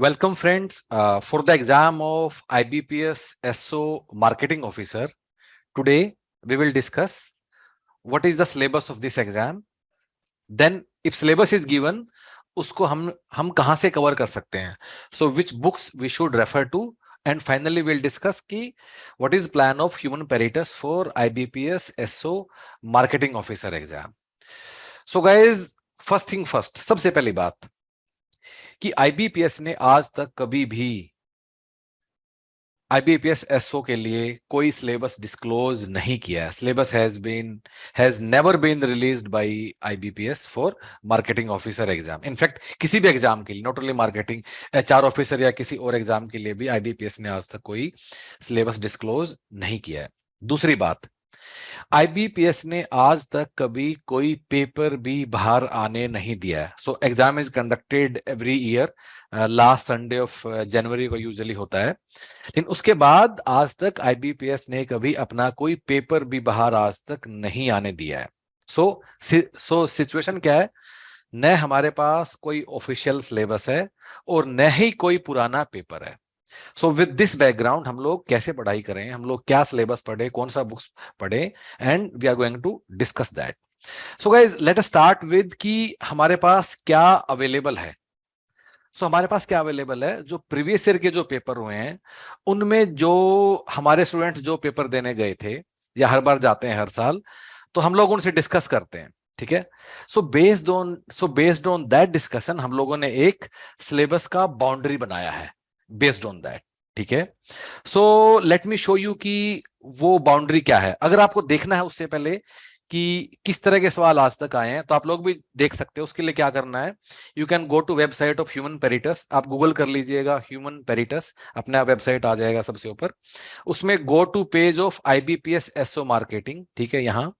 Welcome, friends, for the exam of IBPS SO Marketing Officer. Today, we will discuss what is the syllabus of this exam. Then, if syllabus is given, उसको हम कहाँ से cover कर सकते हैं? So, which books we should refer to? And finally, we'll discuss कि what is plan of human peritus for IBPS SO Marketing Officer exam. So, guys, first thing first, सबसे पहली बात कि IBPS ने आज तक कभी भी IBPS SO के लिए कोई सिलेबस डिस्क्लोज नहीं किया है. Syllabus has never been released by IBPS for marketing officer exam. In fact किसी भी एग्जाम के लिए, not only marketing, HR officer या किसी और एग्जाम के लिए भी IBPS ने आज तक कोई सिलेबस डिस्क्लोज नहीं किया है. दूसरी बात, IBPS ने आज तक कभी कोई पेपर भी बाहर आने नहीं दिया है. So exam is conducted every year, last Sunday of January को यूजुअली होता है. लेकिन उसके बाद आज तक IBPS ने कभी अपना कोई पेपर भी बाहर आज तक नहीं आने दिया है. सो सिचुएशन क्या है? न हमारे पास कोई ऑफिशियल सिलेबस है और न ही कोई पुराना पेपर है. सो विद दिस बैकग्राउंड हम लोग कैसे पढ़ाई करें, हम लोग क्या सिलेबस पढ़े, कौन सा बुक्स पढ़े, and we are going to discuss that. So guys, let us start with कि हमारे पास क्या अवेलेबल है. हमारे पास क्या अवेलेबल है? जो प्रीवियस ईयर के जो पेपर हुए हैं उनमें जो हमारे स्टूडेंट्स जो पेपर देने गए थे या हर बार जाते हैं हर साल, तो हम लोग उनसे डिस्कस करते हैं. ठीक है. बेस्ड ऑन दैट डिस्कशन हम लोगों ने एक सिलेबस का बाउंड्री बनाया है बेस्ड ऑन दैट. ठीक है. So let me show you कि वो बाउंड्री क्या है. अगर आपको देखना है उससे पहले कि किस तरह के सवाल आज तक आए हैं तो आप लोग भी देख सकते हो. उसके लिए क्या करना है, you can go to website of Human Peritus. आप गूगल कर लीजिएगा ह्यूमन पेरिटस, अपने आप वेबसाइट आ जाएगा सबसे ऊपर. उसमें go to page of IBPS SO marketing. ठीक है. यहाँ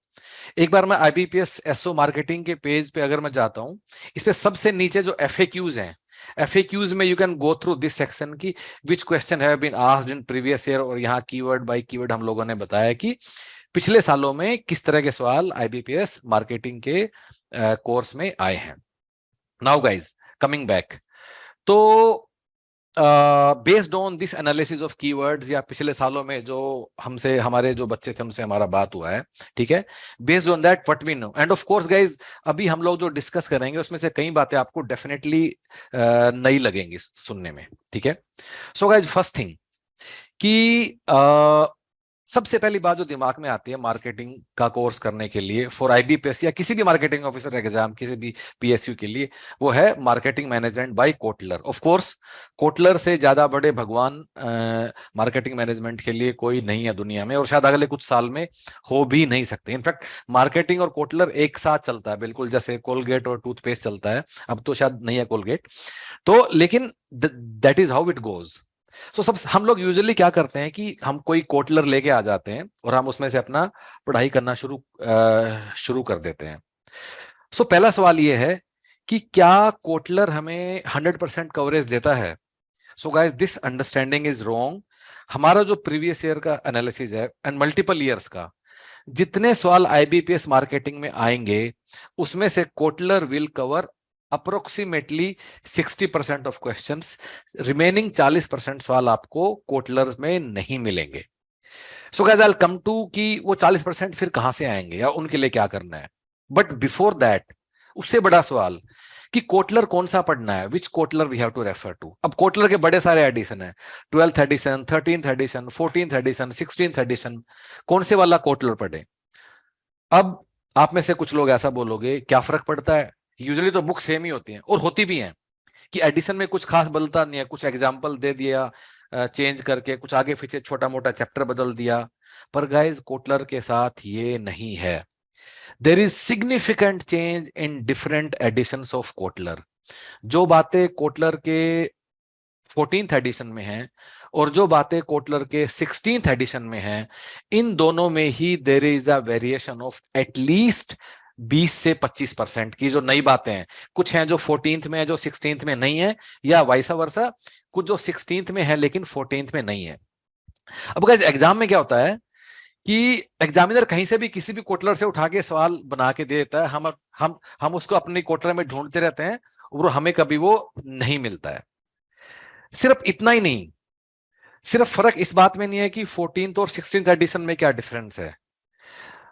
एक बार मैं IBPS SO मार्केटिंग के पेज पे अगर मैं जाता हूं, इस पे सबसे नीचे जो FAQs हैं, FAQs में you can go through this section की which question have been asked in previous year, और यहाँ कीवर्ड बाय कीवर्ड हम लोगों ने बताया कि पिछले सालों में किस तरह के सवाल IBPS मार्केटिंग के कोर्स में आए हैं. नाउ गाइज, कमिंग बैक, तो based on this analysis of keywords या पिछले सालों में जो हमसे हमारे जो बच्चे थे उनसे हमारा बात हुआ है, ठीक है, based on that what we know, and of course guys अभी हम लोग जो डिस्कस करेंगे उसमें से कई बातें आपको डेफिनेटली नई लगेंगी सुनने में. ठीक है. सो गाइज, फर्स्ट थिंग कि सबसे पहली बात जो दिमाग में आती है मार्केटिंग का कोर्स करने के लिए फॉर IBPS या किसी भी मार्केटिंग ऑफिसर एग्जाम, किसी भी PSU के लिए, वो है marketing management by Kotler. Of course Kotler से ज्यादा बड़े भगवान मार्केटिंग मैनेजमेंट के लिए कोई नहीं है दुनिया में, और शायद अगले कुछ साल में हो भी नहीं सकते. इनफैक्ट मार्केटिंग और कोटलर एक साथ चलता है, बिल्कुल जैसे कोलगेट और टूथपेस्ट चलता है. अब तो शायद नहीं है कोलगेट, तो लेकिन that is how it goes. सब हम लोग यूजुअली क्या करते हैं कि हम कोई कोटलर लेके आ जाते हैं और हम उसमें से अपना पढ़ाई करना शुरू कर देते हैं. पहला सवाल ये है कि क्या कोटलर हमें 100% कवरेज देता है? Guys, this understanding is wrong. हमारा जो प्रीवियस ईयर का एनालिसिस है एंड मल्टीपल ईयर्स का, जितने सवाल IBPS मार्केटिंग में आएंगे उसमें से Kotler will cover approximately 60% of questions. Remaining 40% सवाल आपको कोटलर में नहीं मिलेंगे. Guys, I will come to कि वो 40% फिर कहां से आएंगे या उनके लिए क्या करना है. बट बिफोर दैट, उससे बड़ा सवाल कि कोटलर कौन सा पढ़ना है, which Kotler we have to refer to. अब कोटलर के बड़े सारे एडिशन है, 12th addition, 13th addition, 14th addition, 16th addition. कौन से वाला कोटलर पढ़े? अब आप में से कुछ लोग ऐसा बोलोगे, क्या फर्क पड़ता है, यूजुअली तो बुक सेम ही होती हैं, और होती भी हैं कि एडिशन में कुछ खास बदलता नहीं है, कुछ एग्जाम्पल दे दिया चेंज करके, कुछ आगे पीछे छोटा मोटा चैप्टर बदल दिया. पर गाइस, कोटलर के साथ ये नहीं है. There is significant change in different editions of Kotler. जो बातें कोटलर के 14th एडिशन में हैं और जो बातें कोटलर के 16th एडिशन में हैं, इन दोनों में ही there is a variation of at least 20 से 25% की जो नई बातें हैं. कुछ हैं जो 14th में है जो 16th में नहीं है, या वाइसा वर्सा, कुछ जो 16th में है लेकिन 14th में नहीं है. अब गाइस, एग्जाम में क्या होता है कि एग्जामिनर कहीं से भी किसी भी कोटलर से उठा के सवाल बना के दे देता है. हम उसको अपनी कोटलर में ढूंढते रहते हैं और हमें कभी वो नहीं मिलता है. सिर्फ इतना ही नहीं, सिर्फ फर्क इस बात में नहीं है कि 14th और 16th एडिशन में क्या डिफरेंस है,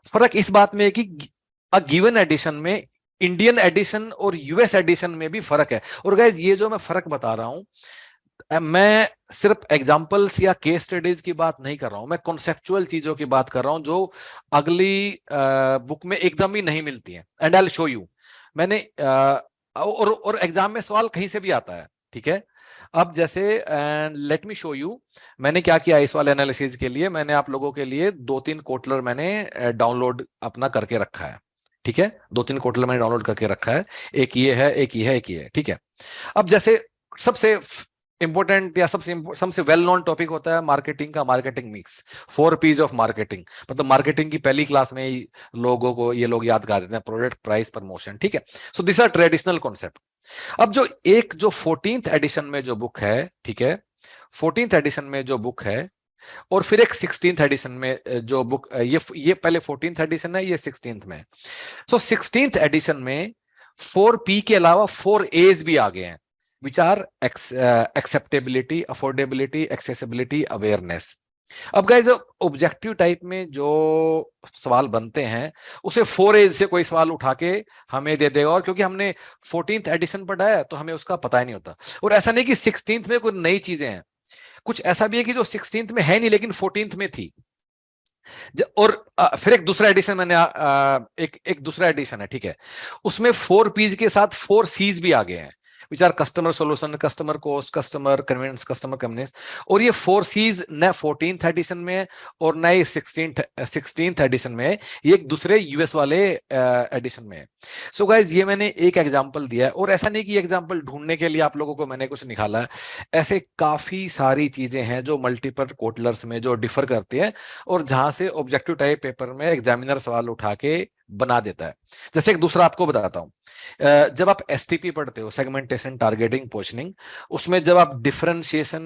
फर्क इस बात में है कि अ गिवन एडिशन में इंडियन एडिशन और यूएस एडिशन में भी फर्क है। और गाइज ये जो मैं फर्क बता रहा हूं, मैं सिर्फ एग्जांपल्स या केस स्टडीज की बात नहीं कर रहा हूं, मैं कॉन्सेप्चुअल चीजों की बात कर रहा हूं जो अगली बुक में एकदम ही नहीं मिलती हैं, and I will show you. मैंने और एग्जाम में सवाल कहीं से भी आता है, ठीक है। अब जैसे लेट मी शो यू, मैंने क्या किया इस वाले एनालिसिस के लिए, मैंने आप लोगों के लिए 2-3 कोटलर मैंने डाउनलोड अपना करके रखा है, ठीक है। 2-3 कोटलर मैंने डाउनलोड करके रखा है, एक ये है, एक ये है, एक ये है, ठीक है। अब जैसे सबसे इंपॉर्टेंट या सबसे वेल नोन टॉपिक होता है मार्केटिंग का, marketing mix, 4 P's of marketing. मतलब मार्केटिंग की पहली क्लास में ही लोगों को ये लोग याद कर देते हैं, प्रोडक्ट, प्राइस, प्रमोशन, ठीक है। So this are traditional concept. अब जो 14th एडिशन में जो बुक है, ठीक है, 14th एडिशन में जो बुक है, और फिर एक 16th एडिशन में जो बुक, ये पहले 14th एडिशन है, ये 16th में। सो 16th एडिशन में 4P के अलावा 4A's भी आ गए हैं, which are acceptability, affordability, accessibility, awareness. अब गाइस ऑब्जेक्टिव टाइप में जो सवाल बनते हैं उसे 4A's से कोई सवाल उठा के हमें दे देगा, और क्योंकि हमने 14th एडिशन पढ़ा है तो हमें उसका पता ही नहीं होता। और ऐसा नहीं कि 16th में कोई नई चीजें हैं, कुछ ऐसा भी है कि जो 16th में है नहीं लेकिन 14th में थी। और फिर एक दूसरा एडिशन मैंने एक दूसरा एडिशन है, ठीक है, उसमें 4P's के साथ 4C's भी आ गए हैं, which are customer solution, customer cost, customer convenience, customer convenience. और ये 4C's न 14th एडिशन में और न ये 16th एडिशन में, ये एक दूसरे यूएस वाले एडिशन में है। सो गाइज ये मैंने एक एग्जांपल दिया है, और ऐसा नहीं कि एग्जांपल ढूंढने के लिए आप लोगों को मैंने कुछ निकाला है, ऐसे काफी सारी चीजें हैं जो मल्टीपल कोटलर्स में जो डिफर करती है, और जहां से ऑब्जेक्टिव टाइप पेपर में एग्जामिनर सवाल उठा के बना देता है। जैसे एक दूसरा आपको बताता हूं, जब आप एसटीपी पढ़ते हो, सेगमेंटेशन, टारगेटिंग, पोजिशनिंग, उसमें जब आप डिफरेंशिएशन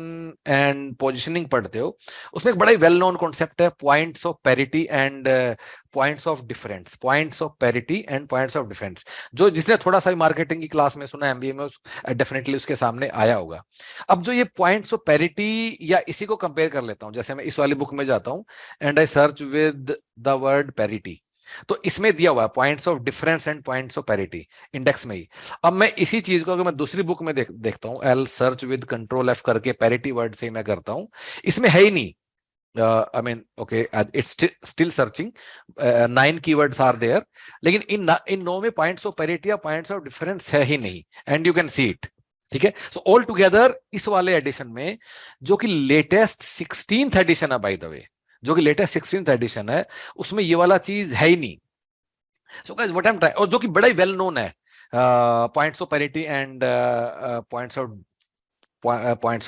एंड पोजिशनिंग पढ़ते हो, उसमें एक बड़ा ही वेल नोन कॉन्सेप्ट है, points of parity and points of difference, points of parity and points of difference. जो जिसने थोड़ा सा मार्केटिंग की क्लास में सुना एमबीए में, डेफिनेटली उसके सामने आया होगा। अब जो ये पॉइंट्स ऑफ पैरिटी, या इसी को कंपेयर कर लेता हूं, जैसे मैं इस वाली बुक में जाता हूं and I search with the word parity, तो इसमें दिया हुआ है points of difference and points of parity, index में ही। अब मैं इसी चीज को अगर मैं दूसरी बुक में देखता हूं, L search with control F करके पैरिटी वर्ड से ही मैं करता हूं, इसमें है ही नहीं। I mean, okay, it's still searching. 9 keywords are there, लेकिन इन 9 में पॉइंट्स ऑफ पैरिटी या पॉइंट्स ऑफ डिफरेंस है ही नहीं, and you can see it, ठीक है। सो ऑल टुगेदर इस वाले एडिशन में, जो कि लेटेस्ट 16th एडिशन है बाय द वे, जो कि लेटेस्ट 16th एडिशन है, उसमें ये वाला चीज है ही नहीं। So guys what I am trying, और जो कि बड़ा ही वेल नोन है, points of parity and points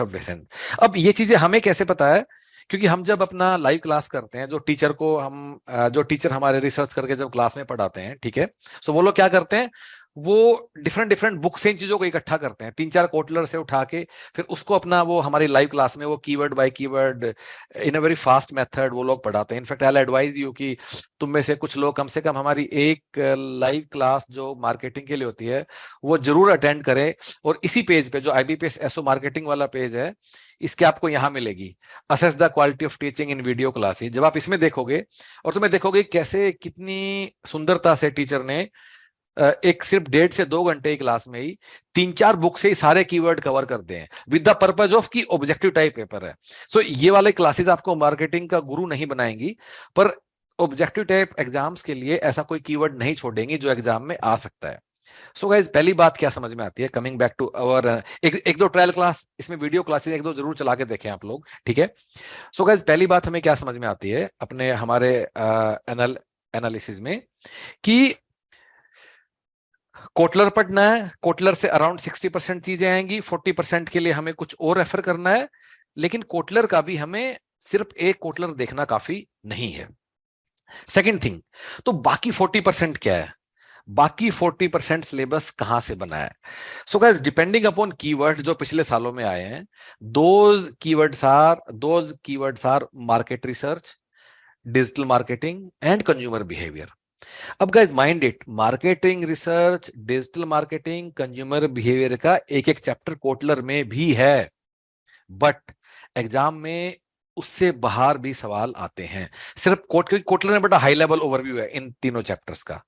of difference. अब ये चीजें हमें कैसे पता है, क्योंकि हम जब अपना लाइव क्लास करते हैं, जो टीचर हमारे रिसर्च करके जब क्लास में पढ़ाते हैं, ठीक है, सो वो लोग क्या करते हैं, वो डिफरेंट डिफरेंट बुक से इन चीजों को इकट्ठा करते हैं, 3-4 कोटलर से उठा के, फिर उसको अपना वो हमारी लाइव क्लास में वो keyword by keyword in a very fast method वो लोग पढ़ाते हैं। इनफैक्ट आई एडवाइज यू कि तुम में से कुछ लोग कम से कम हमारी एक लाइव क्लास जो मार्केटिंग के लिए होती है वो जरूर अटेंड करें। और इसी पेज पे जो IBPS SO मार्केटिंग वाला पेज है, इसके आपको यहाँ मिलेगी assess the quality of teaching in video classes. जब आप इसमें देखोगे और तुम्हें देखोगे कैसे कितनी सुंदरता से टीचर ने एक सिर्फ 1.5 से 2 घंटे की क्लास में ही 3-4 बुक से ही सारे कीवर्ड कवर करते हैं, विद द पर्पज ऑफ की ऑब्जेक्टिव टाइप पेपर है। सो ये वाले क्लासेस आपको मार्केटिंग का गुरु नहीं बनाएंगी, पर ऑब्जेक्टिव टाइप एग्जाम्स के लिए ऐसा कोई कीवर्ड नहीं छोड़ेंगी जो एग्जाम में आ सकता है। सो गाइज पहली बात क्या समझ में आती है, कमिंग बैक टू अवर एक दो ट्रायल क्लास, इसमें वीडियो क्लासेस एक दो जरूर चला के देखें आप लोग, ठीक है। सो गाइज पहली बात हमें क्या समझ में आती है अपने हमारे एनालिसिस में, कि कोटलर पढ़ना है, कोटलर से अराउंड 60% चीजें आएंगी, 40% के लिए हमें कुछ और रेफर करना है, लेकिन कोटलर का भी हमें सिर्फ एक कोटलर देखना काफी नहीं है। सेकंड थिंग, तो बाकी 40% क्या है, बाकी 40% सिलेबस कहां से बना है। So guys depending upon keyword जो पिछले सालों में आए हैं, those keywords are market research, digital marketing and consumer behaviour. अब guys mind it, marketing research, digital marketing, consumer behaviour का एक एक चैप्टर कोटलर में भी है। बट एग्जाम में उससे बाहर भी सवाल आते हैं। सिर्फ कोटलर ने बड़ा हाई लेवल ओवरव्यू है इन तीनों चैप्टर्स का,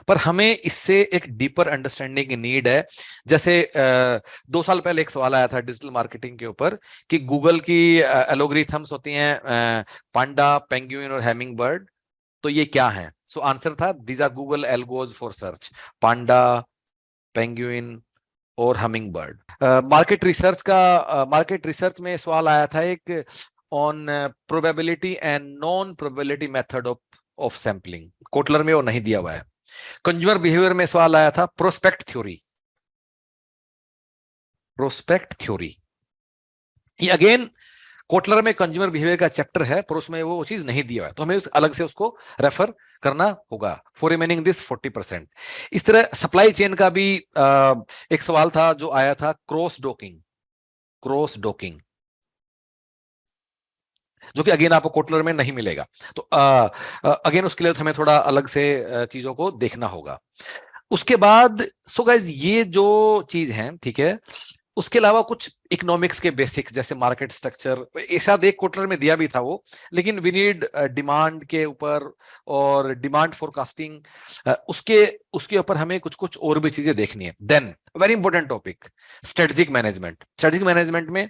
पर हमें इससे एक डीपर अंडरस्टैंडिंग की नीड है। जैसे 2 साल पहले एक सवाल आया था डिजिटल मार्केटिंग के ऊपर कि गूगल की एलोगरिथम्स होती हैं पांडा, पेंगुइन और हैमिंग बर्ड, तो ये क्या है? सो आंसर था these are Google algos for search, panda, penguin और हमिंग बर्ड। मार्केट रिसर्च में सवाल आया था एक on probability and non probability method of sampling, Kotler में वो नहीं दिया हुआ है। कंज्यूमर बिहेवियर में सवाल आया था प्रोस्पेक्ट थ्योरी, ये अगेन कोटलर में कंज्यूमर बिहेवियर का चैप्टर है, पर उसमें वो चीज नहीं दिया है, तो हमें अलग से उसको रेफर करना होगा फॉर रिमेनिंग दिस 40%। इस तरह सप्लाई चेन का भी एक सवाल था जो आया था, क्रॉस डॉकिंग, जो कि अगेन आपको कोटलर में नहीं मिलेगा। तो अगेन उसके लिए हमें थोड़ा अलग से चीजों को देखना होगा। उसके बाद सो गाइज ये जो चीज है, ठीक है, उसके अलावा कुछ इकोनॉमिक्स के बेसिक्स जैसे मार्केट स्ट्रक्चर, शायद एक क्वार्टर में दिया भी था वो, लेकिन वी नीड डिमांड के ऊपर और डिमांड फोरकास्टिंग, उसके उसके ऊपर हमें कुछ कुछ और भी चीजें देखनी है। Then very important topic, strategic management में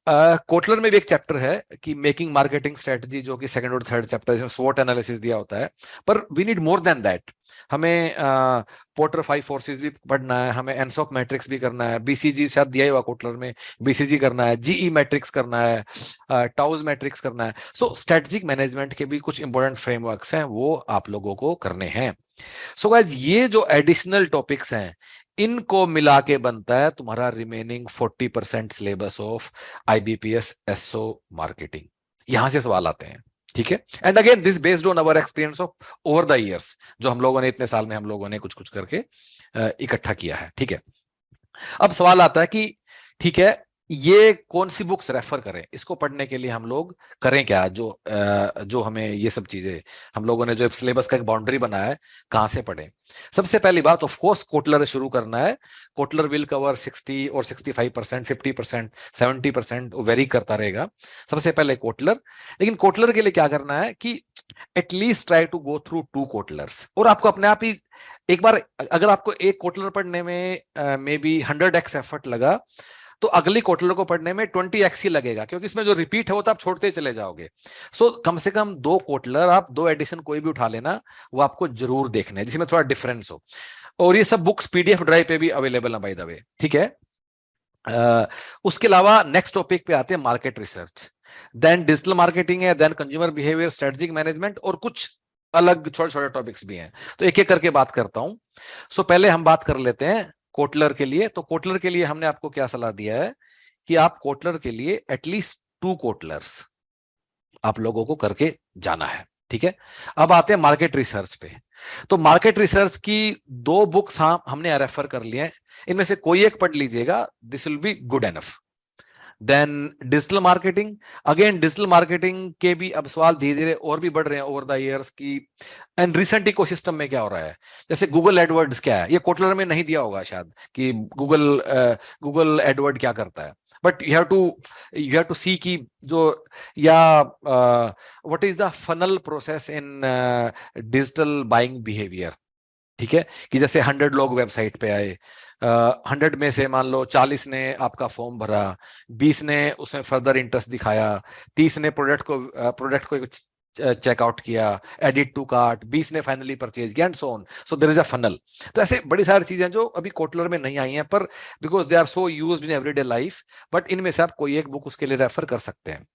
कोटलर में भी एक चैप्टर है कि मेकिंग मार्केटिंग स्ट्रेटजी, जो कि सेकंड और थर्ड चैप्टर है, स्वॉट एनालिसिस दिया होता है, पर we need more than that. हमें पोर्टर 5 फोर्सेस भी पढ़ना है, हमें एनसॉक मैट्रिक्स भी करना है, बीसीजी शायद दिया ही हुआ कोटलर में, बीसीजी करना है, जीई मैट्रिक्स करना है, टाउज मैट्रिक्स करना है। सो स्ट्रेटेजिक मैनेजमेंट के भी कुछ इंपॉर्टेंट फ्रेमवर्क्स हैं, वो आप लोगों को करने हैं। सो गाइस ये जो एडिशनल टॉपिक्स हैं, इनको मिला के बनता है तुम्हारा remaining 40% syllabus of IBPS SO marketing. यहां से सवाल आते हैं, ठीक है। And again this based on our experience of over the years, जो हम लोगों ने इतने साल में हम लोगों ने कुछ कुछ करके इकट्ठा किया है, ठीक है। अब सवाल आता है कि ठीक है, ये कौन सी बुक्स रेफर करें, इसको पढ़ने के लिए हम लोग करें क्या, जो हमें ये सब चीजें, हम लोगों ने जो सिलेबस का एक बाउंड्री बनाया है, कहां से पढ़ें। सबसे पहली बात ऑफ कोर्स कोटलर शुरू करना है। कोटलर विल कवर 60 और 65%, 50%, 70%, वेरी करता रहेगा। सबसे पहले कोटलर, लेकिन कोटलर के लिए क्या करना है कि at least try to go through 2 Kotlers, और आपको अपने आप ही एक बार, अगर आपको एक कोटलर पढ़ने में मे बी 100x एफर्ट लगा, तो अगली कोटलर को पढ़ने में 20x ही लगेगा, क्योंकि इसमें जो रिपीट है वो तो आप छोड़ते चले जाओगे। सो कम से कम 2 कोटलर, आप 2 एडिशन कोई भी उठा लेना, वो आपको जरूर देखना है जिसमें थोड़ा डिफरेंस हो। और ये सब बुक्स पीडीएफ ड्राइव पे भी अवेलेबल है बाय द वे, ठीक है। उसके अलावा नेक्स्ट टॉपिक पे आते हैं market research, then digital marketing है, then consumer behaviour, strategic management, और कुछ अलग छोटे छोटे टॉपिक्स भी हैं, तो एक एक करके बात करता हूं। सो पहले हम बात कर लेते हैं कोटलर के लिए। तो कोटलर के लिए हमने आपको क्या सलाह दिया है कि आप कोटलर के लिए एटलीस्ट 2 कोटलर्स आप लोगों को करके जाना है, ठीक है। अब आते हैं मार्केट रिसर्च पे। तो मार्केट रिसर्च की 2 बुक्स हमने रेफर कर लिए हैं, इनमें से कोई एक पढ़ लीजिएगा, this will be good enough. Then digital marketing, again digital marketing के भी अब सवाल धीरे धीरे और भी बढ़ रहे हैं ओवर द इयर्स की, एंड रिसेंट इकोसिस्टम में क्या हो रहा है, जैसे गूगल एडवर्ड्स क्या है, ये कोटलर में नहीं दिया होगा शायद कि गूगल एडवर्ड क्या करता है, बट यू हैव टू सी की जो, या what is the funnel process in digital buying behaviour, ठीक है। कि जैसे 100 लोग वेबसाइट पे आए, 100 में से मान लो 40 ने आपका फॉर्म भरा, 20 ने उसमें फर्दर इंटरेस्ट दिखाया, 30 ने प्रोडक्ट को चेकआउट किया, एडिट टू कार्ट, 20 ने फाइनली परचेज किया, and so on. So there is a funnel. तो ऐसे बड़ी सारी चीजें जो अभी कोटलर में नहीं आई हैं, पर because they are so used in everyday life, but इनमें से आप कोई एक बुक उसके लिए रेफर कर सकते हैं।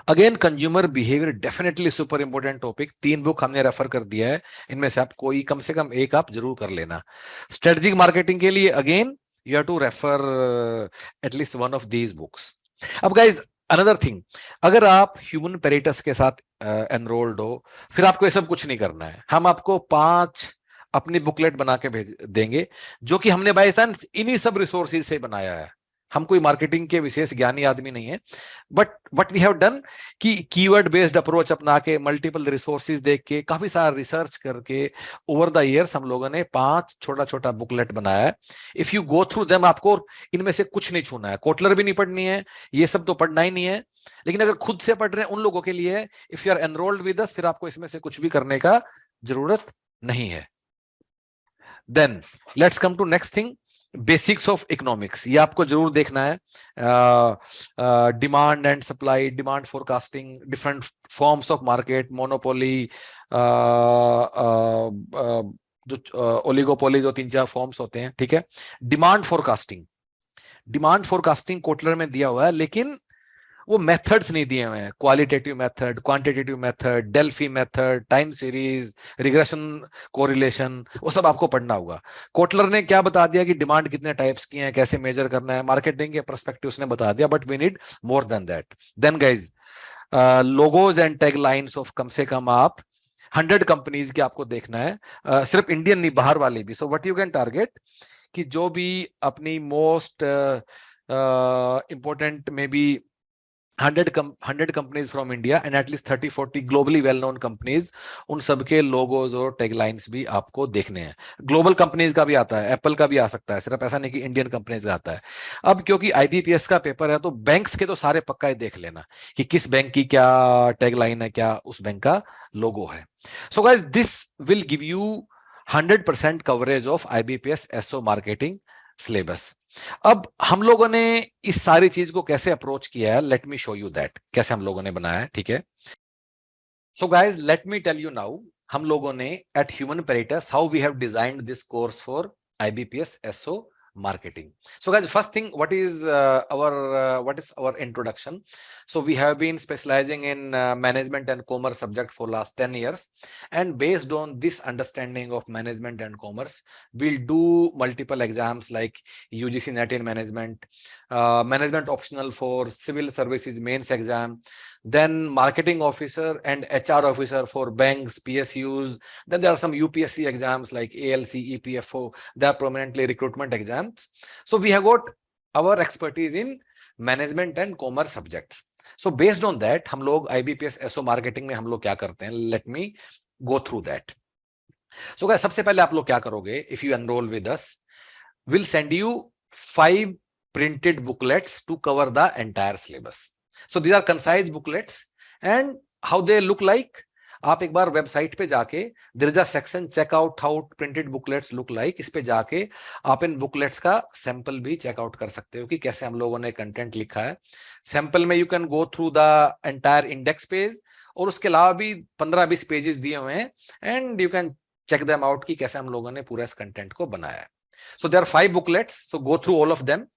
Again consumer behaviour definitely super important topic, 3 book हमने रेफर कर दिया है, इनमें से आप कोई कम से कम एक आप जरूर कर लेना। स्ट्रेटेजिक मार्केटिंग के लिए again you have to refer at least one of these books. अब गाइज अनदर थिंग, अगर आप ह्यूमन पेरिटस के साथ एनरोल्ड हो, फिर आपको ये सब कुछ नहीं करना है, हम आपको 5 अपनी बुकलेट बना के भेज देंगे, जो कि हमने बाय चांस इन्हीं सब रिसोर्सेज से बनाया है, हम कोई मार्केटिंग के विशेष ज्ञानी आदमी नहीं है, but what we have done कि कीवर्ड बेस्ड अप्रोच अपना के, मल्टीपल रिसोर्सेज देख के, काफी सारा रिसर्च करके ओवर द ईयर्स हम लोगों ने 5 छोटा छोटा बुकलेट बनाया है। If you go through them, आपको इनमें से कुछ नहीं छूना है, कोटलर भी नहीं पढ़नी है, ये सब तो पढ़ना ही नहीं है, लेकिन अगर खुद से पढ़ रहे हैं उन लोगों के लिए है। If you are enrolled with us, फिर आपको इसमें से कुछ भी करने का जरूरत नहीं है। Then let's come to next thing, basics of economics. ये आपको जरूर देखना है। Demand and supply, demand forecasting, different forms of market, monopoly, जो ओलिगोपोली, जो 3-4 फॉर्म्स होते हैं, ठीक है। Demand forecasting, demand forecasting Kotler में दिया हुआ है, लेकिन वो मेथड्स नहीं दिए हुए हैं। Qualitative method, quantitative method, Delphi method, time series, regression, correlation, वो सब आपको पढ़ना होगा। कोटलर ने क्या बता दिया कि डिमांड कितने टाइप्स की हैं, कैसे मेजर करना है, मार्केटिंग के पर्सपेक्टिव उसने बता दिया, but we need more than that. Then guys, logos and tag lines of कम से कम आप 100 कंपनीज की आपको देखना है, सिर्फ इंडियन नहीं, बाहर वाले भी। So what you can target कि जो भी अपनी most important may be 100 companies from India and at least 30-40 globally well known companies, उन सबके लोगोज और टैगलाइंस भी आपको देखने हैं। ग्लोबल कंपनीज का भी आता है, एप्पल का भी आ सकता है, सिर्फ ऐसा नहीं कि इंडियन कंपनीज का आता है। अब क्योंकि आईबीपीएस का पेपर है, तो बैंक्स के तो सारे पक्का ही देख लेना कि किस बैंक की क्या टैगलाइन है, क्या उस बैंक का लोगो है। So guys, this will give you 100% coverage of IBPS SO marketing syllabus. अब हम लोगों ने इस सारी चीज को कैसे अप्रोच किया है, let me show you that, कैसे हम लोगों ने बनाया है, ठीक है। So guys, let me tell you now, हम लोगों ने at Human Peritus how we have designed this course for IBPS SO marketing. So guys, first thing, what is our introduction? So we have been specializing in management and commerce subject for last 10 years, and based on this understanding of management and commerce, we'll do multiple exams like UGC NET in management, management optional for civil services mains exam, then marketing officer and HR officer for banks, PSUs. Then there are some UPSC exams like ALC, EPFO. They are prominently recruitment exams. So we have got our expertise in management and commerce subjects. So based on that, हम लोग IBPS SO marketing में हम लोग क्या करते हैं, let me go through that. So guys, सबसे पहले आप लोग क्या करोगे, if you enroll with us, we'll send you 5 printed booklets to cover the entire syllabus. So these are concise booklets, and how they look like, आप एक बार website पे जाके, there is a section check out how printed booklets look like, इस पे जाके आप इन booklets का sample भी चेकआउट कर सकते हो कि कैसे हम लोगों ने कंटेंट लिखा है। सैंपल में you can go through the entire index page, और उसके अलावा भी 15-20 पेजेस दिए हुए हैं, and you can check them out कि कैसे हम लोगों ने पूरा इस कंटेंट को बनाया है। So there are 5 booklets, so go through all of them.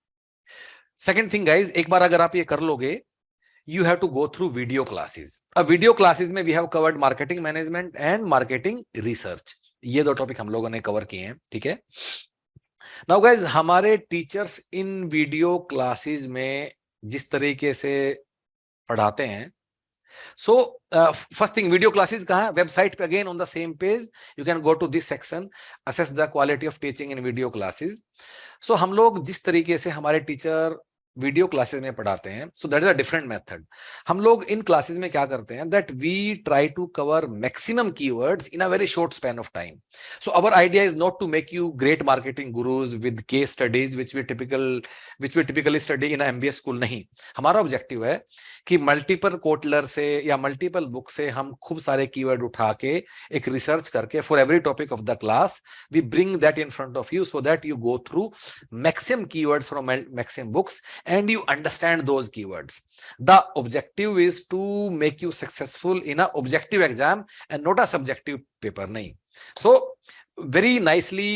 Second thing guys, एक बार अगर आप ये कर लोगे, you have to go through video classes. अब video classes में we have covered marketing management and marketing research. ये 2 टॉपिक हम लोगों ने कवर किए हैं, ठीक है। Now guys, हमारे टीचर्स इन वीडियो क्लासेस में जिस तरीके से पढ़ाते हैं, so first thing, video classes कहाँ है, वेबसाइट पे, again on the same page you can go to this section, assess the quality of teaching in video classes. So हम लोग जिस तरीके से हमारे टीचर वीडियो क्लासेस में पढ़ाते हैं, so that is a different method. हम लोग इन क्लासेस में क्या करते हैं, that we try to cover maximum keywords in a very short span of time. So our idea is not to make you great marketing gurus with case studies which we typically study in MBA school. नहीं, हमारा objective है कि multiple Kotler से या multiple book से हम खूब सारे कीवर्ड उठा के एक रिसर्च करके for every topic of the class we bring that in front of you, so that you go through maximum keywords from maximum books and you understand those keywords. The objective is to make you successful in a objective exam and not a subjective paper. नहीं, so very nicely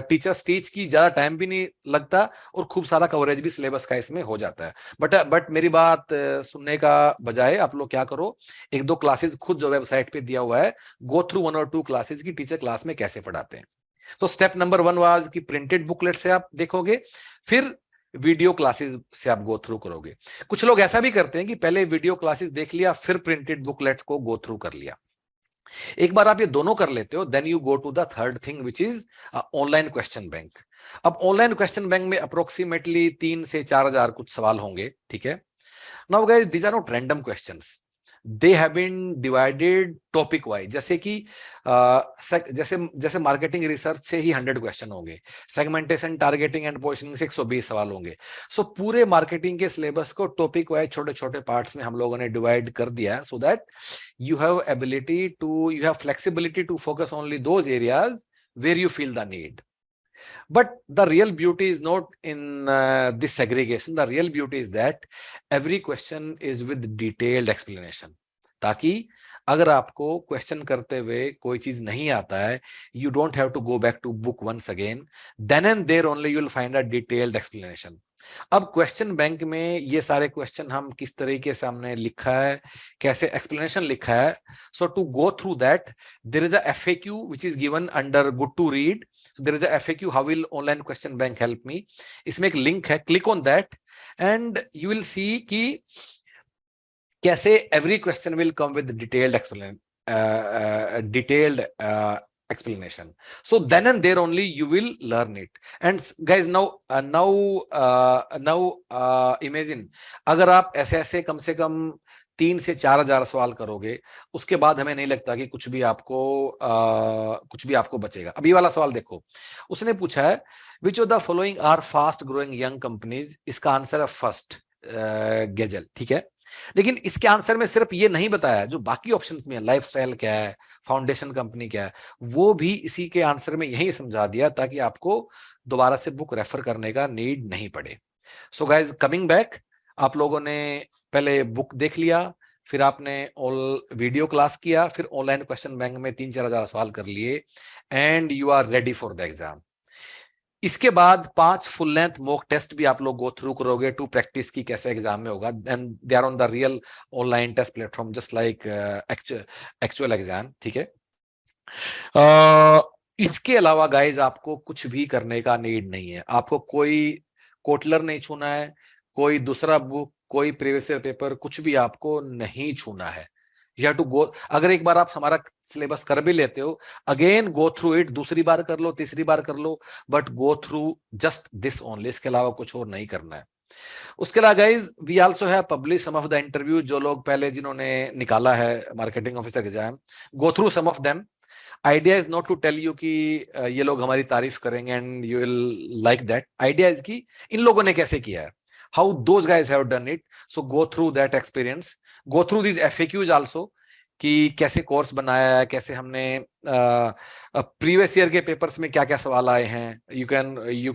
teachers teach की ज्यादा time भी नहीं लगता और खूब सारा coverage भी सिलेबस का इसमें हो जाता है। बट मेरी बात सुनने का बजाय आप लोग क्या करो, 1-2 क्लासेस खुद जो वेबसाइट पे दिया हुआ है, गो थ्रू 1 or 2 क्लासेस की टीचर क्लास में कैसे पढ़ाते हैं। तो स्टेप नंबर 1 वाज कि प्रिंटेड बुकलेट से आप देखोगे, फिर वीडियो क्लासेस से आप गो थ्रू करोगे। कुछ लोग ऐसा भी करते हैं कि पहले वीडियो क्लासेस देख लिया, फिर प्रिंटेड बुकलेट को गो थ्रू कर लिया। एक बार आप ये दोनों कर लेते हो, then you go to the third thing which is online question bank. अब ऑनलाइन क्वेश्चन बैंक में अप्रोक्सीमेटली 3 से 4 हजार कुछ सवाल होंगे, ठीक है। Now guys these are not random questions, they have been divided topic wise. जैसे कि जैसे जैसे मार्केटिंग रिसर्च से ही 100 क्वेश्चन होंगे, सेगमेंटेशन टारगेटिंग एंड पोजिशनिंग से 120 सवाल होंगे। सो पूरे मार्केटिंग के सिलेबस को टॉपिक वाइज छोटे छोटे पार्ट्स में हम लोगों ने डिवाइड कर दिया, so that you have flexibility to focus only those areas where you feel the need. But the real beauty is not in this segregation. The real beauty is that every question is with detailed explanation. ताकि अगर आपको question करते हुए कोई चीज नहीं आता है, you don't have to go back to book once again. Then and there only you will find a detailed explanation. अब क्वेश्चन बैंक में ये सारे क्वेश्चन हम किस तरीके से हमने लिखा है, कैसे एक्सप्लेनेशन लिखा है. So to go through that there is a FAQ which is given under good to read. There is a FAQ how will online question bank help me. इसमें एक लिंक है, click on that and you will see कि कैसे every question will come with detailed explanation. So then and there only you will learn it. And guys now imagine अगर आप ऐसे कम से कम 3 से 4 हजार सवाल करोगे, उसके बाद हमें नहीं लगता कि कुछ भी आपको बचेगा. अब ये वाला सवाल देखो, उसने पूछा है which of the following are fast growing young companies. इसका आंसर है फर्स्ट गेजल, ठीक है. लेकिन इसके आंसर में सिर्फ ये नहीं बताया, जो बाकी ऑप्शंस में लाइफस्टाइल क्या है, फाउंडेशन कंपनी क्या है, वो भी इसी के आंसर में यही समझा दिया ताकि आपको दोबारा से बुक रेफर करने का नीड नहीं पड़े. सो गाइज कमिंग बैक, आप लोगों ने पहले बुक देख लिया, फिर आपने ऑल वीडियो क्लास किया, फिर ऑनलाइन क्वेश्चन बैंक में 3-4 हजार सवाल कर लिए and you are ready for the exam. इसके बाद 5 फुल लेंथ मॉक टेस्ट भी आप लोग गो थ्रू करोगे टू प्रैक्टिस की कैसे एग्जाम में होगा. And they are on the real online test platform just like actual exam, ठीक है. इसके अलावा गाइज आपको कुछ भी करने का नीड नहीं है. आपको कोई कोटलर नहीं छूना है, कोई दूसरा बुक, कोई प्रीवियस ईयर पेपर, कुछ भी आपको नहीं छूना है. You have to go. अगर एक बार आप हमारा सिलेबस कर भी लेते हो, अगेन गो थ्रू इट, दूसरी बार कर लो, तीसरी बार कर लो, but go through just this only. इसके अलावा कुछ और नहीं करना है. उसके अलावा guys we also have publish some of the interview. जो लोग पहले जिन्होंने निकाला है marketing officer exam, go through some of them. Idea is not to tell you कि ये लोग हमारी तारीफ करेंगे and you will like that. Idea is कि इन लोगों ने कैसे किया है, how those guys have done it. So go through that experience, go through these FAQs also कि कैसे कोर्स बनाया है, कैसे हमने प्रीवियस ईयर के पेपर्स में क्या क्या सवाल आए हैं. you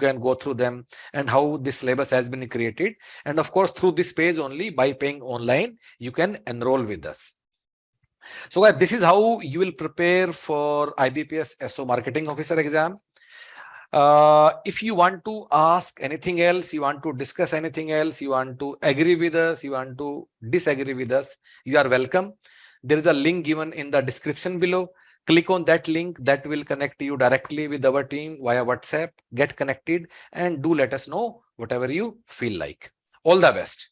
can go through them and how this syllabus has been created, and of course through this page only by paying online you can enroll with us. So guys, this is how you will prepare for IBPS SO marketing officer exam. If you want to ask anything else, you want to discuss anything else, you want to agree with us, you want to disagree with us, you are welcome. There is a link given in the description below. Click on that link, that will connect you directly with our team via WhatsApp. Get connected and do let us know whatever you feel like. All the best.